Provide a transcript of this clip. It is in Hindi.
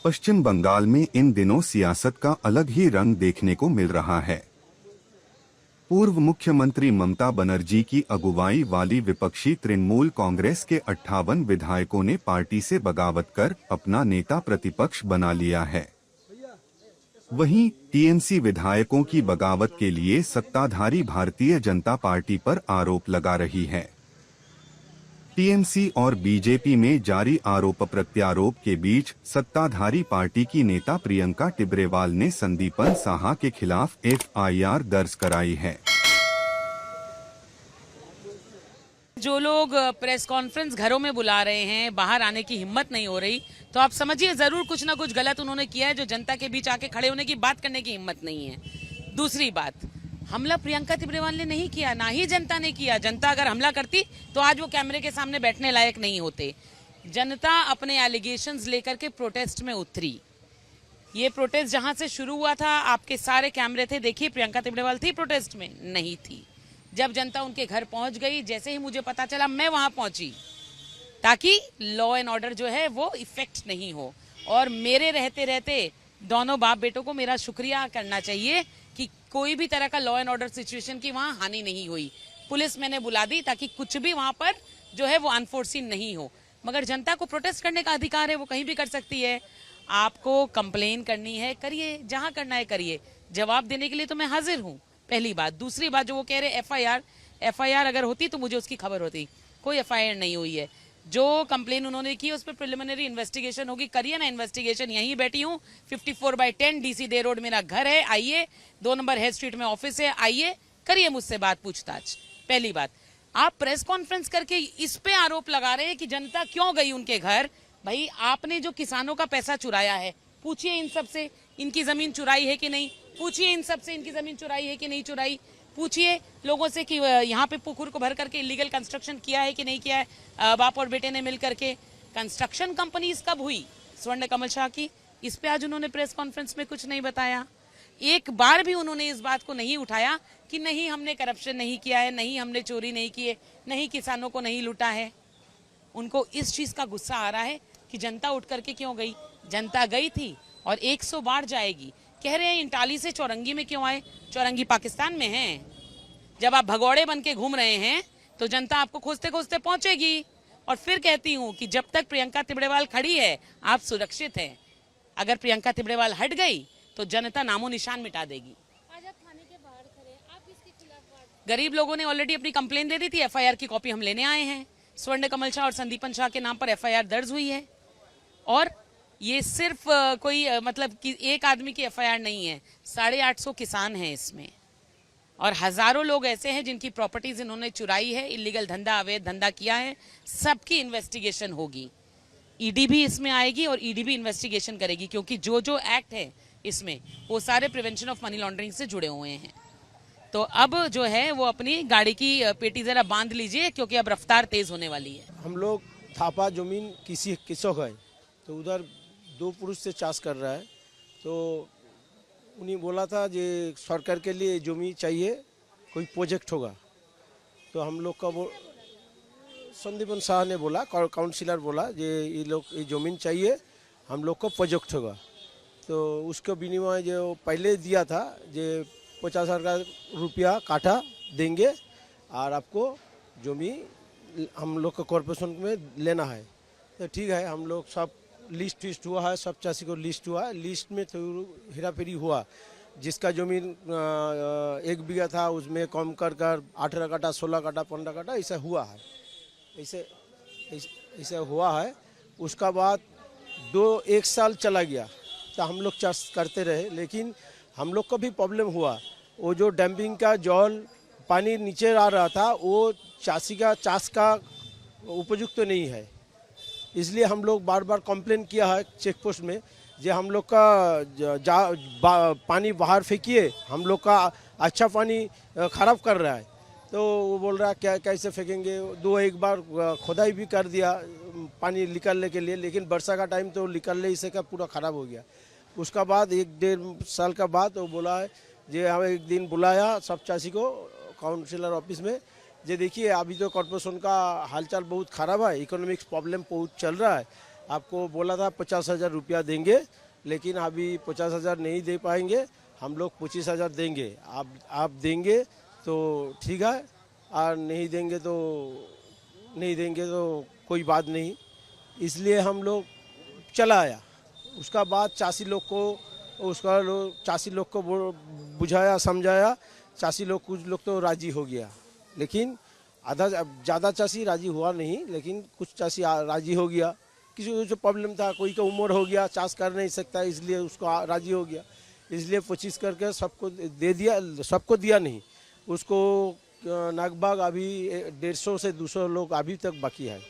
पश्चिम बंगाल में इन दिनों सियासत का अलग ही रंग देखने को मिल रहा है। पूर्व मुख्यमंत्री ममता बनर्जी की अगुवाई वाली विपक्षी तृणमूल कांग्रेस के 58 विधायकों ने पार्टी से बगावत कर अपना नेता प्रतिपक्ष बना लिया है। वहीं टीएमसी विधायकों की बगावत के लिए सत्ताधारी भारतीय जनता पार्टी पर आरोप लगा रही है। टीएमसी और बीजेपी में जारी आरोप प्रत्यारोप के बीच सत्ताधारी पार्टी की नेता प्रियंका टिब्रेवाल ने संदीपन साहा के खिलाफ एफआईआर दर्ज कराई है। जो लोग प्रेस कॉन्फ्रेंस घरों में बुला रहे हैं, बाहर आने की हिम्मत नहीं हो रही, तो आप समझिए जरूर कुछ ना कुछ गलत उन्होंने किया है, जो जनता के बीच आके खड़े होने की बात करने की हिम्मत नहीं है। दूसरी बात, हमला प्रियंका तिब्रेवाल ने नहीं किया, ना ही जनता ने किया। जनता अगर हमला करती तो आज वो कैमरे के सामने बैठने लायक नहीं होते। जनता अपने एलिगेशंस लेकर के प्रोटेस्ट में उतरी। ये प्रोटेस्ट जहां से शुरू हुआ था, आपके सारे कैमरे थे, देखिए प्रियंका तिब्रेवाल थी प्रोटेस्ट में? नहीं थी। जब जनता उनके घर पहुंच गई, जैसे ही मुझे पता चला मैं वहां पहुंची, ताकि लॉ एंड ऑर्डर जो है वो इफेक्ट नहीं हो। और मेरे रहते रहते दोनों बाप बेटों को मेरा शुक्रिया करना चाहिए कि कोई भी तरह का लॉ एंड ऑर्डर सिचुएशन की वहां हानि नहीं हुई। पुलिस मैंने बुला दी ताकि कुछ भी वहां पर जो है वो अनफोर्सीन नहीं हो। मगर जनता को प्रोटेस्ट करने का अधिकार है, वो कहीं भी कर सकती है। आपको कंप्लेन करनी है, करिए, जहां करना है करिए, जवाब देने के लिए तो मैं हाजिर हूँ, पहली बात। दूसरी बात, जो वो कह रहे एफआईआर अगर होती तो मुझे उसकी खबर होती। कोई एफआईआर नहीं हुई है। जो कंप्लेन उन्होंने की उस पर प्रिलिमिनरी इन्वेस्टिगेशन होगी, करिए ना इन्वेस्टिगेशन। यहीं बैठी हूँ, 54/10 डीसी डे रोड मेरा घर है, आइए। 2 नंबर हेड स्ट्रीट में ऑफिस है, आइए, करिए मुझसे बात, पूछताछ। पहली बात, आप प्रेस कॉन्फ्रेंस करके इस पे आरोप लगा रहे हैं कि जनता क्यों गई उनके घर। भाई, आपने जो किसानों का पैसा चुराया है, पूछिए इन सब से इनकी जमीन चुराई है कि नहीं। पूछिए इन सब से इनकी जमीन चुराई है कि नहीं चुराई। पूछिए लोगों से कि यहाँ पे पुकुर को भर करके इलीगल कंस्ट्रक्शन किया है कि नहीं किया है। बाप और बेटे ने मिल करके कंस्ट्रक्शन कंपनीज कब हुई स्वर्ण कमल शाह की, इस पे आज उन्होंने प्रेस कॉन्फ्रेंस में कुछ नहीं बताया। एक बार भी उन्होंने इस बात को नहीं उठाया कि नहीं हमने करप्शन नहीं किया है, नहीं हमने चोरी नहीं की है, नहीं किसानों को नहीं लूटा है। उनको इस चीज का गुस्सा आ रहा है कि जनता उठ करके क्यों गई। जनता गई थी और 100 बार जाएगी। कह रहे हैं इंटाली से चौरंगी में क्यों आए? चौरंगी पाकिस्तान में है। जब आप भगौड़े बन के घूम रहे हैं तो जनता आपको खोजते खोजते पहुंचेगी। और फिर कहती हूं कि जब तक प्रियंका तिब्रेवाल खड़ी है आप सुरक्षित हैं। अगर प्रियंका तिब्रेवाल हट गई तो जनता नामो निशान मिटा देगी। आज आप थाने के बाहर खड़े हैं, आप किसके खिलाफ? गरीब लोगों ने ऑलरेडी अपनी कंप्लेन दे दी थी, एफआईआर की कॉपी हम लेने आए हैं। स्वर्ण कमल शाह और संदीपन शाह के नाम पर एफआईआर दर्ज हुई है। और ये सिर्फ कोई मतलब कि एक आदमी की एफआईआर नहीं है, 850 किसान हैं इसमें, और हजारों लोग ऐसे हैं जिनकी प्रॉपर्टीज इन्होंने चुराई है, इलीगल धंधा, अवैध धंधा किया है। सबकी इन्वेस्टिगेशन होगी। ईडी भी इसमें आएगी और ईडी भी इन्वेस्टिगेशन करेगी, क्योंकि जो जो एक्ट है इसमें वो सारे प्रिवेंशन ऑफ मनी लॉन्ड्रिंग से जुड़े हुए हैं। तो अब जो है वो अपनी गाड़ी की पेटी जरा बांध लीजिए, क्योंकि अब रफ्तार तेज होने वाली है। हम लोग थापा जमीन किसी किसक है, तो उधर 2 पुरुष से चाष कर रहा है। तो उन्हें बोला था जे सरकार के लिए जमीन चाहिए, कोई प्रोजेक्ट होगा। तो हम लोग का वो संदीपन शाह ने बोला, काउंसिलर बोला जे ये लोग ये ज़मीन चाहिए, हम लोग को प्रोजेक्ट होगा। तो उसके विनिमय जो पहले दिया था जे 50,000 रुपया काठा देंगे और आपको जमीन हम लोग को कॉरपोरेशन में लेना है। तो ठीक है, हम लोग सब लिस्ट विस्ट हुआ है, सब चाषी को लिस्ट हुआ है। लिस्ट में तो हेरा फेरी हुआ। जिसका जमीन 1 बीघा था उसमें कम कर 18 काठा, 16 काठा, 15 काठा ऐसा हुआ है। ऐसे हुआ है। उसका बाद 1 साल चला गया तो हम लोग चाष करते रहे, लेकिन हम लोग को भी प्रॉब्लम हुआ। वो जो डैम्पिंग का जल पानी नीचे आ रहा था वो चाषी का चाष का उपयुक्त तो नहीं है। इसलिए हम लोग बार बार कंप्लेन किया है चेक पोस्ट में, जे हम लोग का पानी बाहर फेंकिए, हम लोग का अच्छा पानी खराब कर रहा है। तो वो बोल रहा है क्या कैसे फेंकेंगे। 1 बार खोदाई भी कर दिया पानी निकालने के लिए, लेकिन वर्षा का टाइम तो निकालने इसे का पूरा ख़राब हो गया। उसका बाद 1-1.5 साल का बाद वो बोला है जे हमें एक दिन बुलाया सब चाषी को काउंसिलर ऑफिस में, जे देखिए अभी तो कॉर्पोरेशन का हालचाल बहुत ख़राब है, इकोनॉमिक्स प्रॉब्लम बहुत चल रहा है, आपको बोला था 50,000 रुपया देंगे, लेकिन अभी 50,000 नहीं दे पाएंगे, हम लोग 25,000 देंगे। आप देंगे तो ठीक है, और नहीं देंगे तो कोई बात नहीं। इसलिए हम लोग चला आया। उसका बाद चाषी लोग को बुझाया, समझाया। चाषी लोग, कुछ लोग तो राजी हो गया, लेकिन ज़्यादा चाषी राजी हुआ नहीं, लेकिन कुछ चाषी राजी हो गया। किसी को जो प्रॉब्लम था, कोई का उम्र हो गया, चाष कर नहीं सकता, इसलिए उसको राजी हो गया। इसलिए 25 करके सबको दे दिया। सबको दिया नहीं, उसको लगभग अभी 150 से 200 लोग अभी तक बाकी है।